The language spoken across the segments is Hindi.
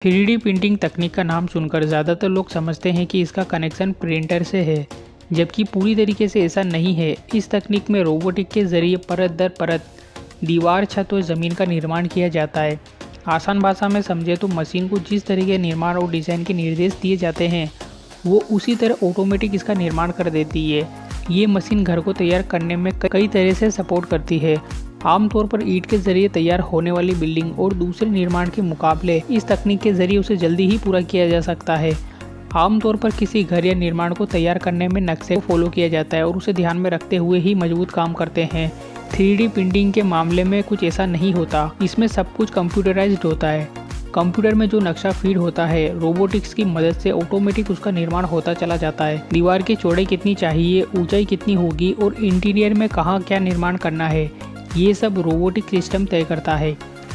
3D प्रिंटिंग तकनीक का नाम सुनकर ज़्यादातर लोग समझते हैं कि इसका कनेक्शन प्रिंटर से है, जबकि पूरी तरीके से ऐसा नहीं है। इस तकनीक में रोबोटिक के ज़रिए परत दर परत दीवार, छत और ज़मीन का निर्माण किया जाता है। आसान भाषा में समझे तो मशीन को जिस तरह के निर्माण और डिज़ाइन के निर्देश दिए जाते हैं, वो उसी तरह ऑटोमेटिक इसका निर्माण कर देती है। ये मशीन घर को तैयार करने में कई तरह से सपोर्ट करती है। आमतौर पर ईंट के जरिए तैयार होने वाली बिल्डिंग और दूसरे निर्माण के मुकाबले इस तकनीक के जरिए उसे जल्दी ही पूरा किया जा सकता है। आमतौर पर किसी घर या निर्माण को तैयार करने में नक्शे को फॉलो किया जाता है और उसे ध्यान में रखते हुए ही मजबूत काम करते हैं। 3D प्रिंटिंग के मामले में कुछ ऐसा नहीं होता। इसमें सब कुछ कंप्यूटराइज्ड होता है। कंप्यूटर में जो नक्शा फीड होता है, रोबोटिक्स की मदद से ऑटोमेटिक उसका निर्माण होता चला जाता है। दीवार की चौड़ाई कितनी चाहिए, ऊंचाई कितनी होगी और इंटीरियर में कहाँ क्या निर्माण करना है, ये सब रोबोटिक सिस्टम तय करता है।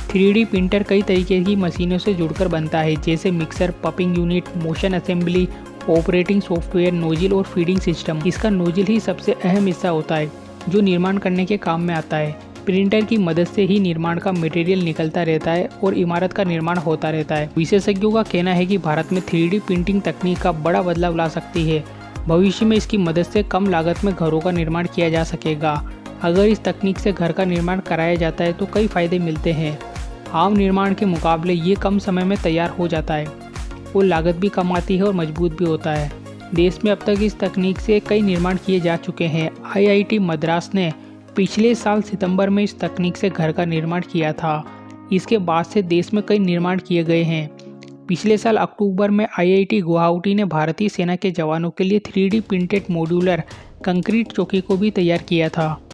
3D प्रिंटर कई तरीके की मशीनों से जुड़कर बनता है, जैसे mixer, pumping unit, motion assembly, operating software, nozzle और फीडिंग सिस्टम। इसका नोजिल ही सबसे अहम हिस्सा होता है, जो निर्माण करने के काम में आता है। प्रिंटर की मदद से ही निर्माण का मटेरियल निकलता रहता है और इमारत का निर्माण होता रहता है। विशेषज्ञों का कहना है कि भारत में 3D प्रिंटिंग तकनीक का बड़ा बदलाव ला सकती है। भविष्य में इसकी मदद से कम लागत में घरों का निर्माण किया जा सकेगा। अगर इस तकनीक से घर का निर्माण कराया जाता है तो कई फायदे मिलते हैं। आम निर्माण के मुकाबले ये कम समय में तैयार हो जाता है और लागत भी कम आती है और मजबूत भी होता है। देश में अब तक इस तकनीक से कई निर्माण किए जा चुके हैं। IIT मद्रास ने पिछले साल सितंबर में इस तकनीक से घर का निर्माण किया था। इसके बाद से देश में कई निर्माण किए गए हैं। पिछले साल अक्टूबर में IIT गुवाहाटी ने भारतीय सेना के जवानों के लिए 3D प्रिंटेड मॉड्यूलर कंक्रीट चौकी को भी तैयार किया था।